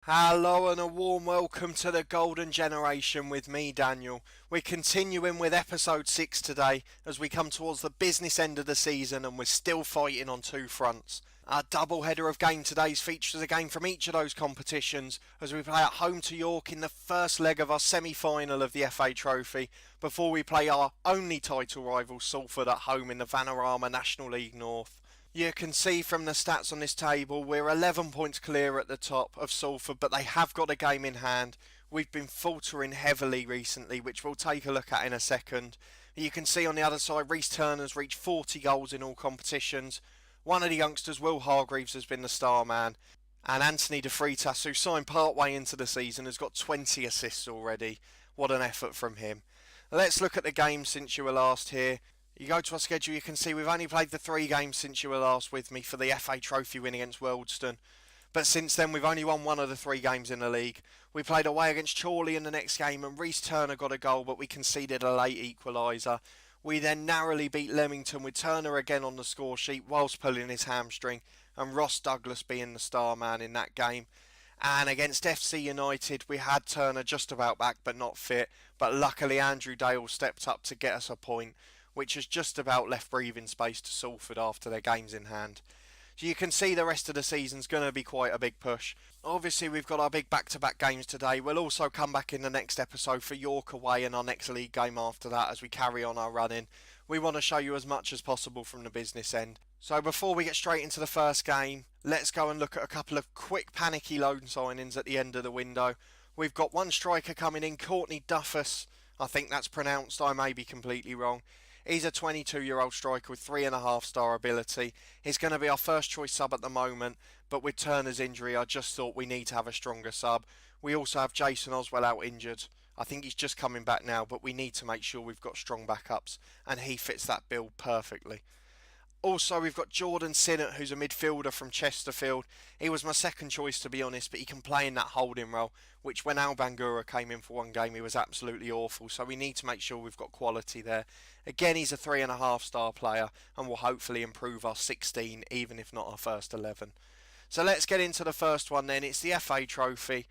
Hello and a warm welcome to the Golden Generation with me, Daniel. We're continuing with episode 6 today as we come towards the business end of the season and we're still fighting on two fronts. Our double header of game today features a game from each of those competitions as we play at home to York in the first leg of our semi-final of the FA Trophy before we play our only title rival Salford at home in the Vanarama National League North. You can see from the stats on this table we're 11 points clear at the top of Salford, but they have got a game in hand. We've been faltering heavily recently, which we'll take a look at in a second. You can see on the other side Reece Turner's reached 40 goals in all competitions. One of the youngsters, Will Hargreaves, has been the star man. And Anthony De Freitas, who signed part way into the season, has got 20 assists already. What an effort from him. Let's look at the games since you were last here. You go to our schedule, you can see we've only played the 3 games since you were last with me for the FA Trophy win against Wealdstone. But since then, we've only won one of the 3 games in the league. We played away against Chorley in the next game, and Reece Turner got a goal, but we conceded a late equaliser. We then narrowly beat Leamington with Turner again on the score sheet whilst pulling his hamstring, and Ross Douglas being the star man in that game. And against FC United, we had Turner just about back, but not fit. But luckily, Andrew Dale stepped up to get us a point, which has just about left breathing space to Salford after their games in hand. So you can see the rest of the season's going to be quite a big push. Obviously, we've got our big back-to-back games today. We'll also come back in the next episode for York away and our next league game after that as we carry on our running. We want to show you as much as possible from the business end. So before we get straight into the first game, let's go and look at a couple of quick panicky loan signings at the end of the window. We've got one striker coming in, Courtney Duffus. I think that's pronounced, I may be completely wrong. He's a 22-year-old striker with 3.5-star ability. He's going to be our first choice sub at the moment, but with Turner's injury, I just thought we need to have a stronger sub. We also have Jason Oswell out injured. I think he's just coming back now, but we need to make sure we've got strong backups, and he fits that bill perfectly. Also, we've got Jordan Sinnott, who's a midfielder from Chesterfield. He was my second choice, to be honest, but he can play in that holding role, which when Al Bangura came in for one game, he was absolutely awful. So we need to make sure we've got quality there. Again, he's a 3.5-star player and will hopefully improve our 16, even if not our first 11. So let's get into the first one then. It's the FA Trophy.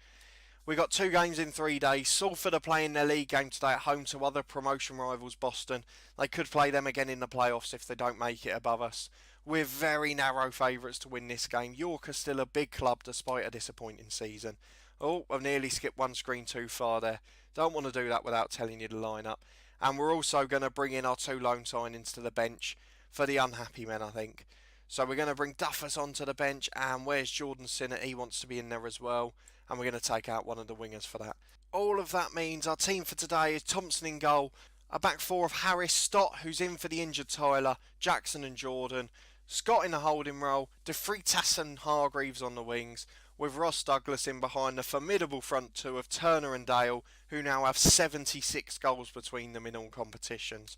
We got 2 games in 3 days. Salford are playing their league game today at home to other promotion rivals Boston. They could play them again in the playoffs if they don't make it above us. We're very narrow favourites to win this game. York are still a big club despite a disappointing season. Oh, I've nearly skipped one screen too far there. Don't want to do that without telling you the lineup. And we're also going to bring in our 2 loan signings to the bench for the unhappy men, I think. So we're going to bring Duffus onto the bench, and where's Jordan Sinnott? He wants to be in there as well, and we're going to take out one of the wingers for that. All of that means our team for today is Thompson in goal, a back 4 of Harris, Stott, who's in for the injured Tyler, Jackson and Jordan, Scott in the holding role, De Freitas and Hargreaves on the wings, with Ross Douglas in behind the formidable front 2 of Turner and Dale, who now have 76 goals between them in all competitions.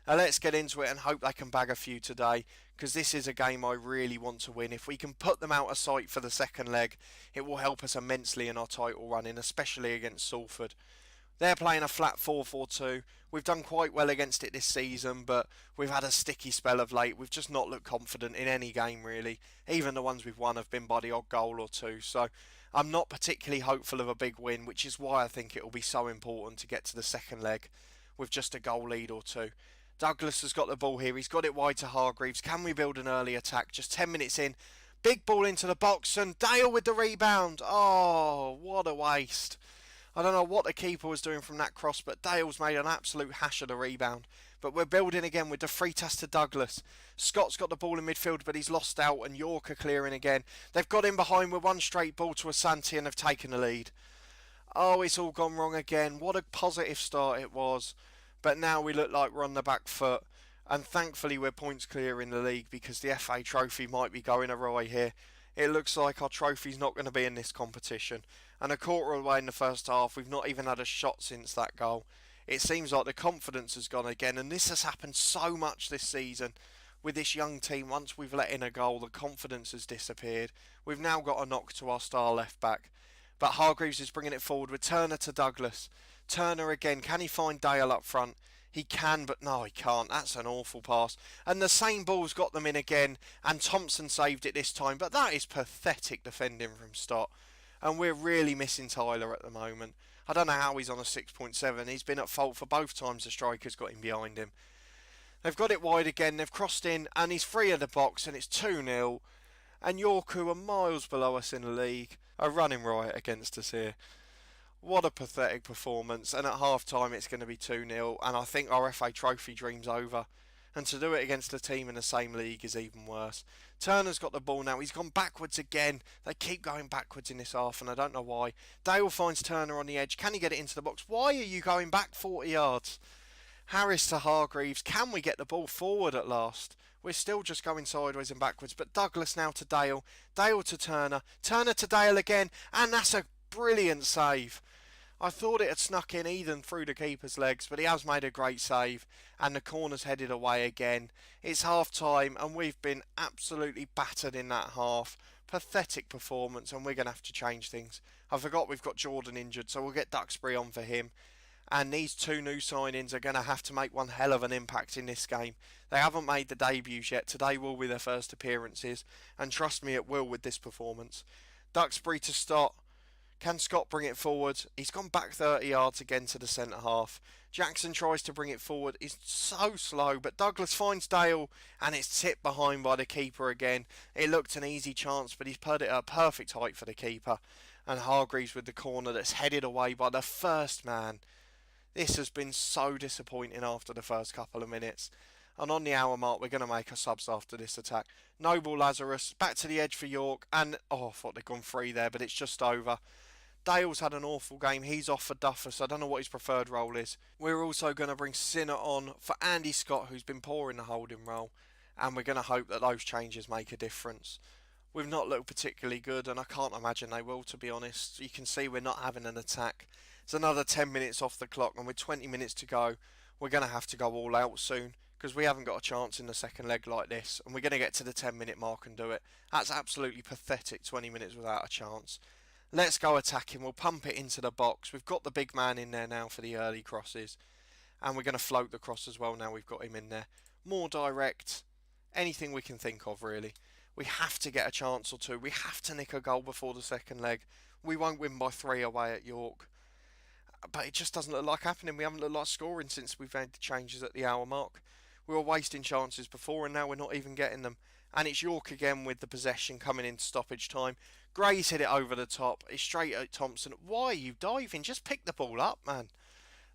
Now let's get into it and hope they can bag a few today, because this is a game I really want to win. If we can put them out of sight for the second leg, it will help us immensely in our title running, especially against Salford. They're playing a flat 4-4-2. We've done quite well against it this season, but we've had a sticky spell of late. We've just not looked confident in any game, really. Even the ones we've won have been by the odd goal or two. So I'm not particularly hopeful of a big win, which is why I think it will be so important to get to the second leg with just a goal lead or two. Douglas has got the ball here. He's got it wide to Hargreaves. Can we build an early attack? Just 10 minutes in. Big ball into the box and Dale with the rebound. Oh, what a waste. I don't know what the keeper was doing from that cross, but Dale's made an absolute hash of the rebound. But we're building again with De Freitas to Douglas. Scott's got the ball in midfield, but he's lost out, and York are clearing again. They've got him behind with one straight ball to Asante, and they've taken the lead. Oh, it's all gone wrong again. What a positive start it was. But now we look like we're on the back foot. And thankfully we're points clear in the league because the FA Trophy might be going awry here. It looks like our trophy's not going to be in this competition. And a quarter of the way in the first half, we've not even had a shot since that goal. It seems like the confidence has gone again, and this has happened so much this season. With this young team, once we've let in a goal, the confidence has disappeared. We've now got a knock to our star left back. But Hargreaves is bringing it forward with Turner to Douglas. Turner again, can he find Dale up front? He can, but no, he can't. That's an awful pass. And the same ball's got them in again, and Thompson saved it this time. But that is pathetic defending from Stott. and we're really missing Tyler at the moment. I don't know how he's on a 6.7. He's been at fault for both times the striker's got him behind him. They've got it wide again, they've crossed in, and he's free of the box, and it's 2-0. And York, who are miles below us in the league, are running riot against us here. What a pathetic performance, and at half time it's going to be 2-0, and I think our FA Trophy dream's over. And to do it against a team in the same league is even worse. Turner's got the ball now, he's gone backwards again. They keep going backwards in this half, and I don't know why. Dale finds Turner on the edge, can he get it into the box? Why are you going back 40 yards? Harris to Hargreaves, can we get the ball forward at last? We're still just going sideways and backwards, but Douglas now to Dale, Dale to Turner, Turner to Dale again, and that's a brilliant save. I thought it had snuck in Ethan through the keeper's legs, but he has made a great save, and the corner's headed away again. It's half time, and we've been absolutely battered in that half. Pathetic performance, and we're going to have to change things. I forgot we've got Jordan injured, so we'll get Duxbury on for him. And these two new signings are going to have to make one hell of an impact in this game. They haven't made the debuts yet. Today will be their first appearances, and trust me, it will with this performance. Duxbury to Stott. Can Scott bring it forward? He's gone back 30 yards again to the centre half. Jackson tries to bring it forward. He's so slow, but Douglas finds Dale, and it's tipped behind by the keeper again. It looked an easy chance, but he's put it at perfect height for the keeper. And Hargreaves with the corner that's headed away by the first man. This has been so disappointing after the first couple of minutes. And on the hour mark, we're going to make our subs after this attack. Noble Lazarus, back to the edge for York. And, I thought they'd gone free there, but it's just over. Dale's had an awful game. He's off for Duffer, so I don't know what his preferred role is. We're also going to bring Sinner on for Andy Scott, who's been poor in the holding role. And we're going to hope that those changes make a difference. We've not looked particularly good, and I can't imagine they will, to be honest. You can see we're not having an attack. It's another 10 minutes off the clock, and with 20 minutes to go, we're going to have to go all out soon, because we haven't got a chance in the second leg like this, and we're going to get to the 10-minute mark and do it. That's absolutely pathetic, 20 minutes without a chance. Let's go attacking. We'll pump it into the box. We've got the big man in there now for the early crosses, and we're going to float the cross as well now we've got him in there. More direct, anything we can think of, really. We have to get a chance or two. We have to nick a goal before the second leg. We won't win by 3 away at York. But it just doesn't look like happening. We haven't looked like scoring since we've made the changes at the hour mark. We were wasting chances before, and now we're not even getting them. And it's York again with the possession coming into stoppage time. Gray's hit it over the top. It's straight at Thompson. Why are you diving? Just pick the ball up, man.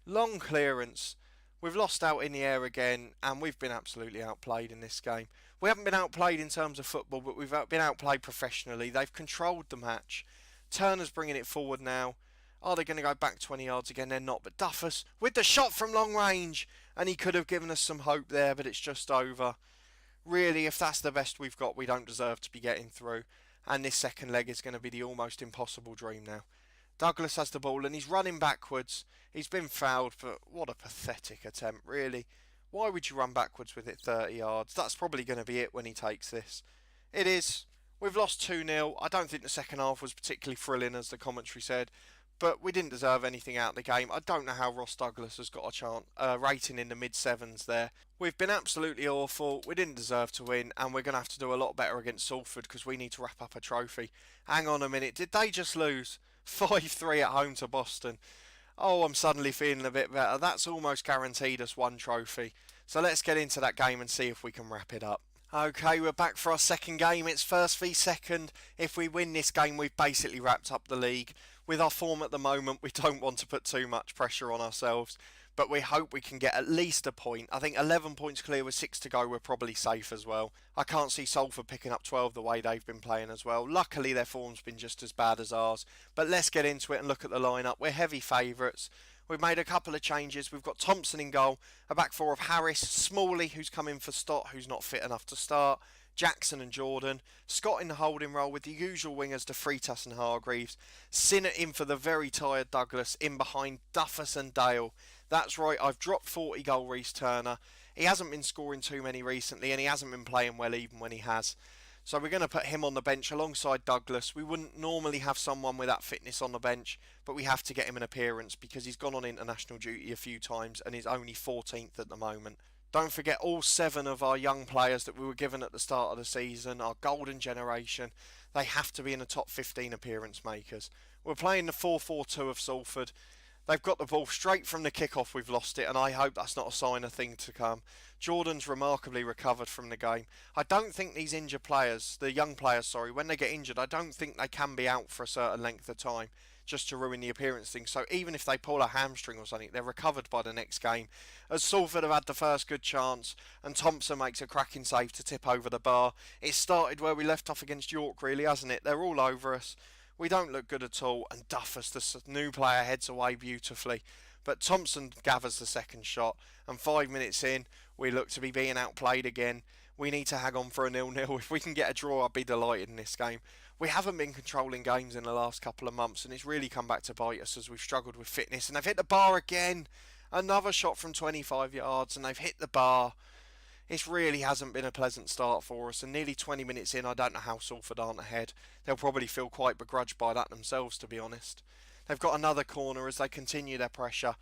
Long clearance. We've lost out in the air again, and we've been absolutely outplayed in this game. We haven't been outplayed in terms of football, but we've been outplayed professionally. They've controlled the match. Turner's bringing it forward now. Are they going to go back 20 yards again? They're not. But Duffus with the shot from long range. And he could have given us some hope there, but it's just over. Really, if that's the best we've got, we don't deserve to be getting through. And this second leg is going to be the almost impossible dream now. Douglas has the ball and he's running backwards. He's been fouled, but what a pathetic attempt, really. Why would you run backwards with it 30 yards? That's probably going to be it when he takes this. It is. We've lost 2-0. I don't think the second half was particularly thrilling, as the commentary said. But we didn't deserve anything out of the game. I don't know how Ross Douglas has got a chance, rating in the mid-sevens there. We've been absolutely awful. We didn't deserve to win, and we're going to have to do a lot better against Salford because we need to wrap up a trophy. Hang on a minute. Did they just lose 5-3 at home to Boston? Oh, I'm suddenly feeling a bit better. That's almost guaranteed us one trophy. So let's get into that game and see if we can wrap it up. Okay, we're back for our second game. It's first v second. If we win this game, we've basically wrapped up the league. With our form at the moment, we don't want to put too much pressure on ourselves, but we hope we can get at least a point. I think 11 points clear with 6 to go, we're probably safe as well. I can't see Salford picking up 12 the way they've been playing as well. Luckily, their form's been just as bad as ours, but let's get into it and look at the lineup. We're heavy favourites. We've made a couple of changes. We've got Thompson in goal, a back four of Harris, Smalley, who's come in for Stott, who's not fit enough to start, Jackson and Jordan, Scott in the holding role with the usual wingers De Freitas and Hargreaves, Sinner in for the very tired Douglas, in behind Duffus and Dale. That's right, I've dropped 40 goal Reece Turner. He hasn't been scoring too many recently, and he hasn't been playing well even when he has. So we're going to put him on the bench alongside Douglas. We wouldn't normally have someone with that fitness on the bench, but we have to get him an appearance because he's gone on international duty a few times and is only 14th at the moment. Don't forget all 7 of our young players that we were given at the start of the season, our golden generation. They have to be in the top 15 appearance makers. We're playing the 4-4-2 of Salford. They've got the ball straight from the kick-off. We've lost it, and I hope that's not a sign of things to come. Jordan's remarkably recovered from the game. I don't think these injured players, the young players, sorry, when they get injured, I don't think they can be out for a certain length of time just to ruin the appearance thing. So even if they pull a hamstring or something, they're recovered by the next game. As Salford have had the first good chance, and Thompson makes a cracking save to tip over the bar. It started where we left off against York, really, hasn't it? They're all over us. We don't look good at all, and Duffus, the new player, heads away beautifully. But Thompson gathers the second shot, and 5 minutes in, we look to be being outplayed again. We need to hang on for a 0-0. If we can get a draw, I'd be delighted in this game. We haven't been controlling games in the last couple of months, and it's really come back to bite us as we've struggled with fitness. And they've hit the bar again. Another shot from 25 yards, and they've hit the bar. It really hasn't been a pleasant start for us, and nearly 20 minutes in, I don't know how Salford aren't ahead. They'll probably feel quite begrudged by that themselves, to be honest. They've got another corner as they continue their pressure.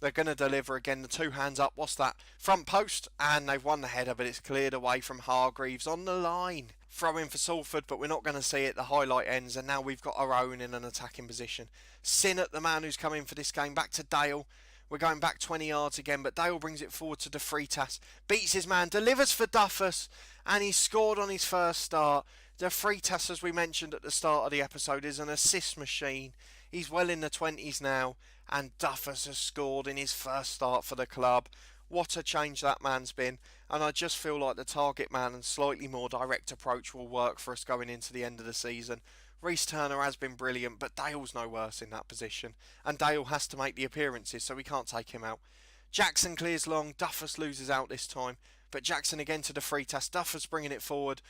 They're going to deliver again, the 2 hands up, what's that? Front post, and they've won the header, but it's cleared away from Hargreaves on the line. Throw in for Salford, but we're not going to see it. The highlight ends, and now we've got our own in an attacking position. Sinnott, the man who's come in for this game, back to Dale. We're going back 20 yards again, but Dale brings it forward to De Freitas. Beats his man, delivers for Duffus, and he's scored on his first start. De Freitas, as we mentioned at the start of the episode, is an assist machine. He's well in the 20s now, and Duffus has scored in his first start for the club. What a change that man's been, and I just feel like the target man and slightly more direct approach will work for us going into the end of the season. Reece Turner has been brilliant, but Dale's no worse in that position, and Dale has to make the appearances, so we can't take him out. Jackson clears long, Duffus loses out this time, but Jackson again to De Freitas. Duffus bringing it forward.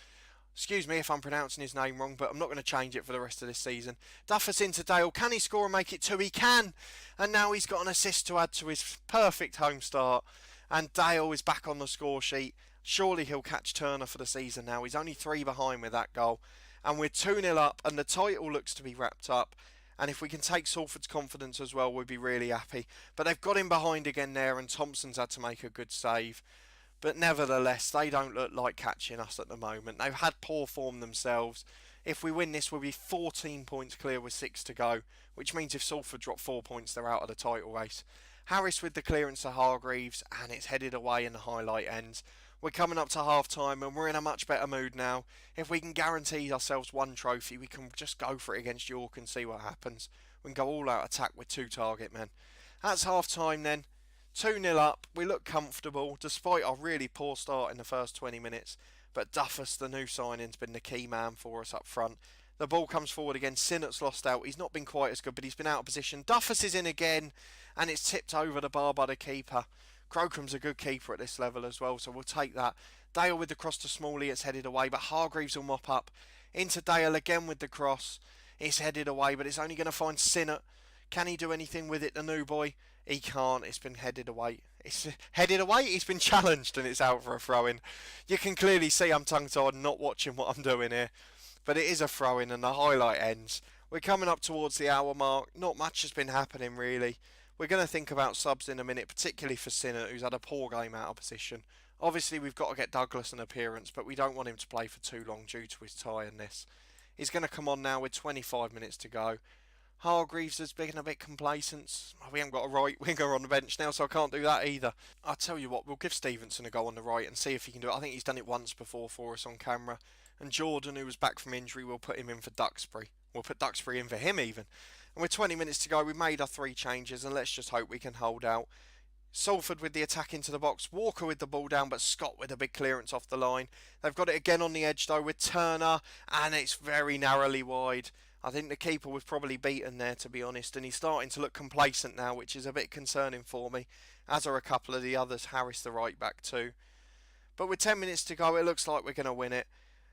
Excuse me if I'm pronouncing his name wrong, but I'm not going to change it for the rest of this season. Duffus into Dale. Can he score and make it 2? He can! And now he's got an assist to add to his perfect home start. And Dale is back on the score sheet. Surely he'll catch Turner for the season now. He's only 3 behind with that goal. And we're 2-0 up, and the title looks to be wrapped up. And if we can take Salford's confidence as well, we'd be really happy. But they've got him behind again there, and Thompson's had to make a good save. But nevertheless, they don't look like catching us at the moment. They've had poor form themselves. If we win this, we'll be 14 points clear with 6 to go, which means if Salford drop 4 points, they're out of the title race. Harris with the clearance to Hargreaves, and it's headed away and the highlight ends. We're coming up to half-time, and we're in a much better mood now. If we can guarantee ourselves 1 trophy, we can just go for it against York and see what happens. We can go all-out attack with 2 target men. That's half-time then. 2-0 up, we look comfortable, despite our really poor start in the first 20 minutes. But Duffus, the new signing's been the key man for us up front. The ball comes forward again, Sinnott's lost out. He's not been quite as good, but he's been out of position. Duffus is in again, and it's tipped over the bar by the keeper. Crocombe's a good keeper at this level as well, so we'll take that. Dale with the cross to Smalley, it's headed away, but Hargreaves will mop up. Into Dale again with the cross. It's headed away, but it's only going to find Sinnott. Can he do anything with it, the new boy? He can't. It's been headed away. It's headed away. He's been challenged, and it's out for a throw-in. You can clearly see I'm tongue-tied and not watching what I'm doing here. But it is a throw-in, and the highlight ends. We're coming up towards the hour mark. Not much has been happening, really. We're going to think about subs in a minute, particularly for Sinnott, who's had a poor game out of position. Obviously, we've got to get Douglas an appearance, but we don't want him to play for too long due to his tiredness. He's going to come on now with 25 minutes to go. Hargreaves has been a bit complacent. We haven't got a right winger on the bench now, so I can't do that either. I'll tell you what, we'll give Stevenson a go on the right and see if he can do it. I think he's done it once before for us on camera. And Jordan, who was back from injury, we'll put him in for Duxbury. We'll put Duxbury in for him even. And with 20 minutes to go, we made our 3 changes, and let's just hope we can hold out. Salford with the attack into the box, Walker with the ball down, but Scott with a big clearance off the line. They've got it again on the edge though with Turner, and it's very narrowly wide. I think the keeper was probably beaten there, to be honest, and he's starting to look complacent now, which is a bit concerning for me, as are a couple of the others, Harris the right back too. But with 10 minutes to go, it looks like we're going to win it.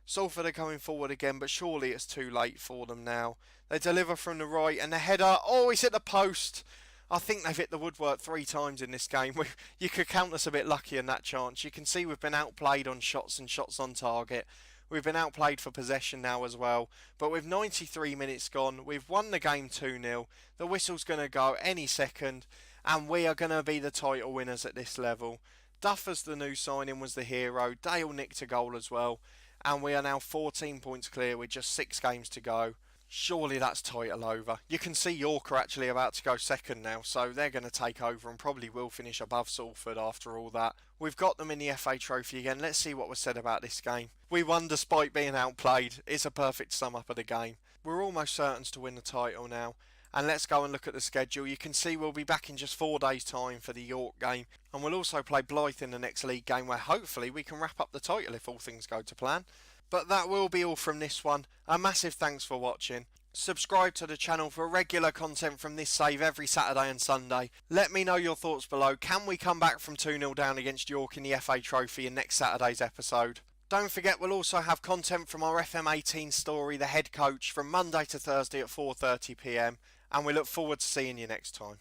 Salford are coming forward again, but surely it's too late for them now. They deliver from the right, and the header, oh, it's hit the post. I think they've hit the woodwork 3 times in this game. You could count us a bit lucky in that chance. You can see we've been outplayed on shots and shots on target. We've been outplayed for possession now as well. But with 93 minutes gone, we've won the game 2-0. The whistle's going to go any second, and we are going to be the title winners at this level. Duff as the new signing was the hero, Dale nicked a goal as well, and we are now 14 points clear with just 6 games to go. Surely that's title over. You can see York are actually about to go second now, so they're going to take over and probably will finish above Salford after all that. We've got them in the FA Trophy again. Let's see what was said about this game. We won despite being outplayed. It's a perfect sum up of the game. We're almost certain to win the title now. And let's go and look at the schedule. You can see we'll be back in just 4 days' time for the York game. And we'll also play Blyth in the next league game where hopefully we can wrap up the title if all things go to plan. But that will be all from this one. A massive thanks for watching. Subscribe to the channel for regular content from this save every Saturday and Sunday. Let me know your thoughts below. Can we come back from 2-0 down against York in the FA Trophy in next Saturday's episode? Don't forget we'll also have content from our FM18 story, The Head Coach, from Monday to Thursday at 4:30 PM. And we look forward to seeing you next time.